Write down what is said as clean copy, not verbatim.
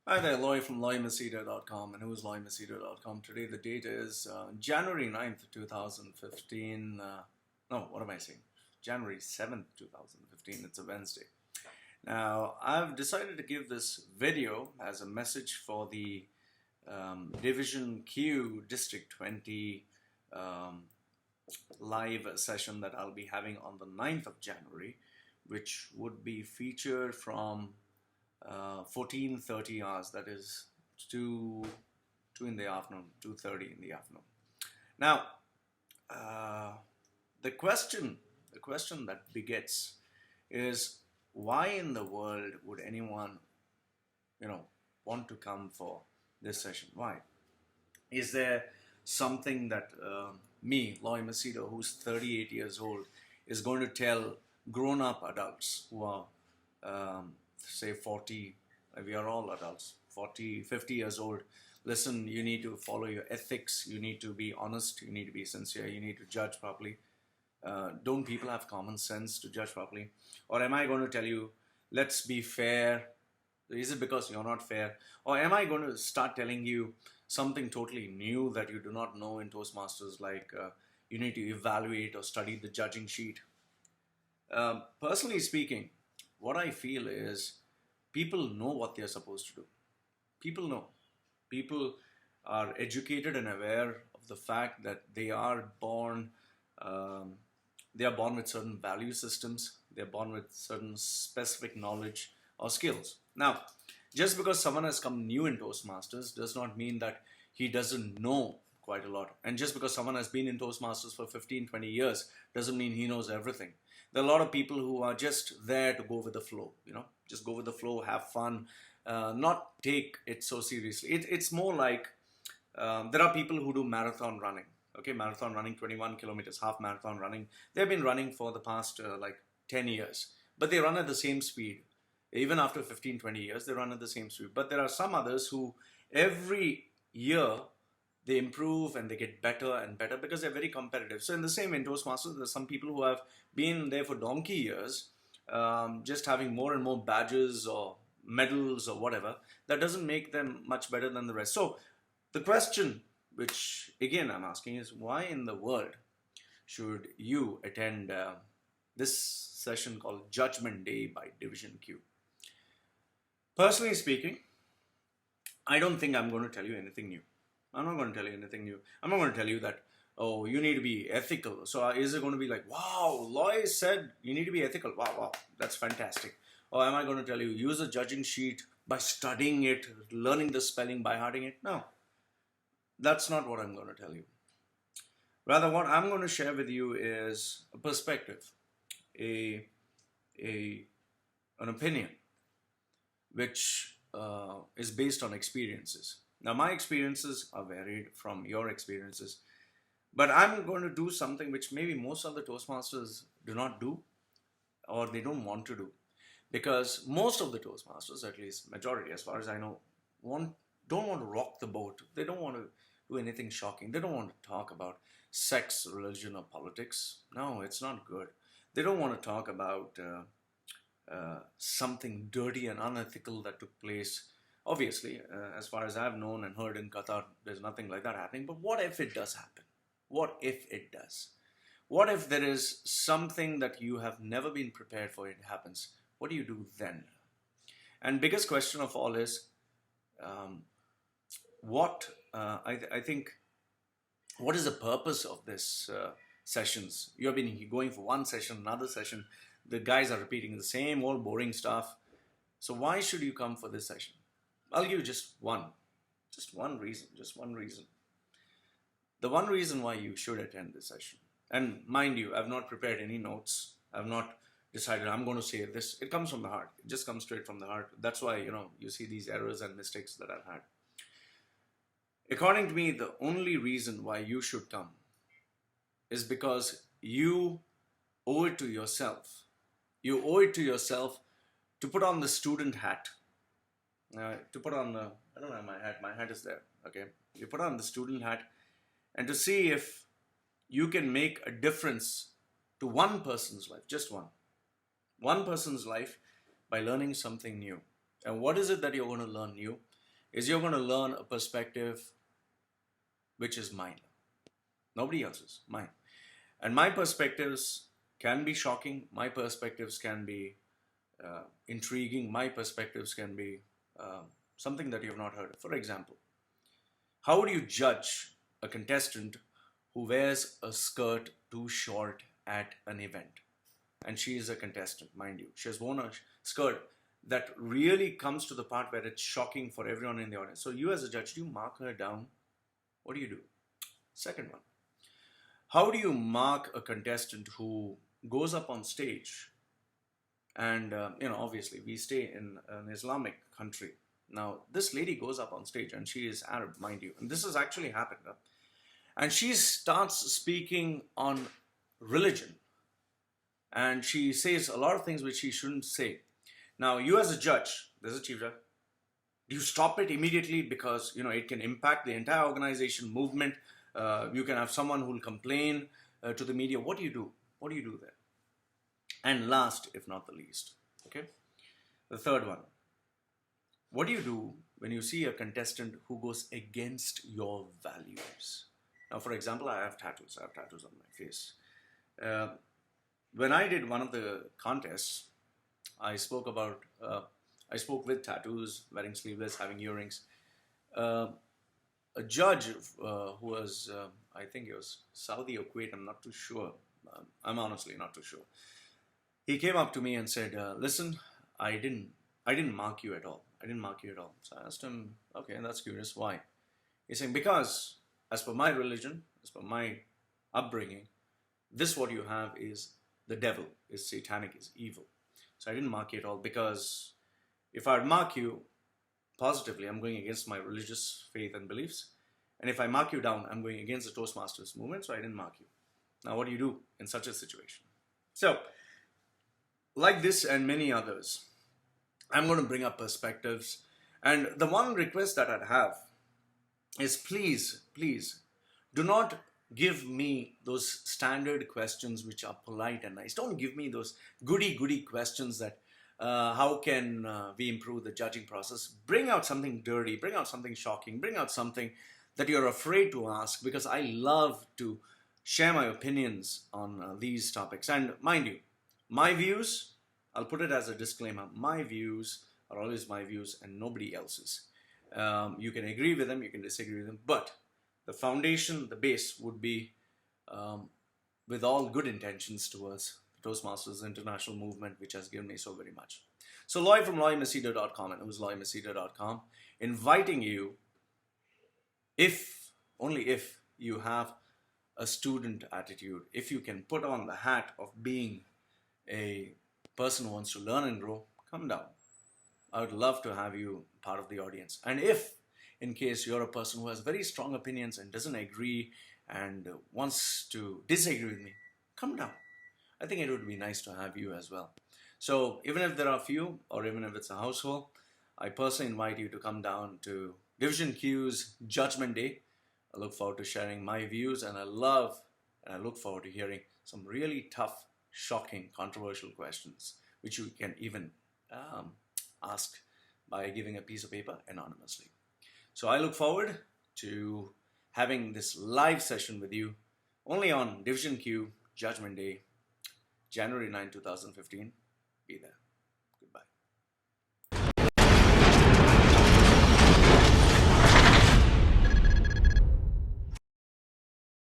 Hi there, Loy from LoyMachedo.com. And who's LoyMachedo.com? Today the date is January 9th, 2015. No, what am I saying? January 7th, 2015. It's a Wednesday. Now, I've decided to give this video as a message for the Division Q District 20 live session that I'll be having on the 9th of January, which would be featured from 14:30 hours, that is 2 in the afternoon, 2:30 in the afternoon. Now, the question that begets is, why in the world would anyone want to come for this session? Why? Is there something that me, Loy Machedo, who's 38 years old, is going to tell grown-up adults who are say 40, we are all adults, 40, 50 years old? Listen, you need to follow your ethics, you need to be honest, you need to be sincere, you need to judge properly. Don't people have common sense to judge properly? Or am I going to tell you, let's be fair? Is it because you're not fair? Or am I going to start telling you something totally new that you do not know in Toastmasters, like you need to evaluate or study the judging sheet? Personally speaking, what I feel is people know what they're supposed to do. People know. People are educated and aware of the fact that they are born with certain value systems. They're born with certain specific knowledge or skills. Now, just because someone has come new in Toastmasters does not mean that he doesn't know quite a lot. And just because someone has been in Toastmasters for 15, 20 years doesn't mean he knows everything. There are a lot of people who are just there to go with the flow, just go with the flow, have fun, not take it so seriously. It's more like there are people who do marathon running, marathon running, 21 kilometers, half marathon running. They've been running for the past 10 years, but they run at the same speed. Even after 15, 20 years, they run at the same speed. But there are some others who every year they improve and they get better and better because they're very competitive. So in the same in Toastmasters, there's some people who have been there for donkey years, just having more and more badges or medals or whatever. That doesn't make them much better than the rest. So the question, which again I'm asking, is why in the world should you attend this session called Judgment Day by Division Q? Personally speaking, I don't think I'm going to tell you anything new. I'm not going to tell you anything new. I'm not going to tell you that, oh, you need to be ethical. So is it going to be like, wow, Loy said you need to be ethical. Wow, that's fantastic. Or am I going to tell you, use a judging sheet by studying it, learning the spelling, by hearting it? No, that's not what I'm going to tell you. Rather, what I'm going to share with you is a perspective, an opinion, which is based on experiences. Now, my experiences are varied from your experiences, but I'm going to do something which maybe most of the Toastmasters do not do, or they don't want to do, because most of the Toastmasters, at least majority as far as I know, don't want to rock the boat. They don't want to do anything shocking. They don't want to talk about sex, religion, or politics. No, it's not good. They don't want to talk about something dirty and unethical that took place. Obviously, as far as I've known and heard in Qatar, there's nothing like that happening. But what if it does happen? What if it does? What if there is something that you have never been prepared for, it happens? What do you do then? And biggest question of all is, I think, what is the purpose of this sessions? You have been going for one session, another session. The guys are repeating the same old boring stuff. So why should you come for this session? I'll give you just one reason. The one reason why you should attend this session. And mind you, I've not prepared any notes. I've not decided I'm going to say this. It comes from the heart. It just comes straight from the heart. That's why, you see these errors and mistakes that I've had. According to me, the only reason why you should come is because you owe it to yourself. You owe it to yourself to put on the student hat. To put on the, I don't have my hat. My hat is there. Okay. You put on the student hat and to see if you can make a difference to one person's life, just one person's life, by learning something new. And what is it that you're going to learn new? is you're going to learn a perspective which is mine. Nobody else's, mine. And my perspectives can be shocking. My perspectives can be intriguing. My perspectives can be something that you have not heard of. For example, how would you judge a contestant who wears a skirt too short at an event? And she is a contestant, mind you. She has worn a skirt that really comes to the part where it's shocking for everyone in the audience. So you as a judge, do you mark her down? What do you do? Second one. How do you mark a contestant who goes up on stage? And, obviously we stay in an Islamic country. Now, this lady goes up on stage and she is Arab, mind you. And this has actually happened. And she starts speaking on religion. And she says a lot of things which she shouldn't say. Now, you as a judge, there's a chief judge, do you stop it immediately because, it can impact the entire organization, movement? You can have someone who will complain to the media. What do you do? What do you do there? And last, if not the least, okay? The third one. What do you do when you see a contestant who goes against your values? Now, for example, I have tattoos. I have tattoos on my face. When I did one of the contests, I spoke with tattoos, wearing sleeveless, having earrings. A judge who was, I think it was Saudi or Kuwait, I'm not too sure. I'm honestly not too sure. He came up to me and said, listen, I didn't mark you at all. I didn't mark you at all. So I asked him, okay, that's curious. Why? He's saying, because as per my religion, as per my upbringing, this what you have is the devil, is satanic, is evil. So I didn't mark you at all because if I'd mark you positively, I'm going against my religious faith and beliefs. And if I mark you down, I'm going against the Toastmasters movement, so I didn't mark you. Now, what do you do in such a situation? So, like this and many others, I'm going to bring up perspectives. And the one request that I'd have is please, do not give me those standard questions which are polite and nice. Don't give me those goody questions that how can we improve the judging process. Bring out something dirty, bring out something shocking, bring out something that you're afraid to ask, because I love to share my opinions on these topics. And mind you, my views, I'll put it as a disclaimer, my views are always my views and nobody else's. You can agree with them, you can disagree with them, but the foundation, the base would be with all good intentions towards the Toastmasters International movement, which has given me so very much. So Loy from LoyMachedo.com, and who's LoyMachedo.com, inviting you, only if you have a student attitude, if you can put on the hat of being a person who wants to learn and grow, come down. I would love to have you part of the audience. And if, in case you're a person who has very strong opinions and doesn't agree and wants to disagree with me, come down. I think it would be nice to have you as well. So even if there are few, or even if it's a household, I personally invite you to come down to Division Q's Judgment Day. I look forward to sharing my views, and I look forward to hearing some really tough, shocking, controversial questions, which you can even ask by giving a piece of paper anonymously. So I look forward to having this live session with you only on Division Q Judgment Day, January 9, 2015. Be there. Goodbye.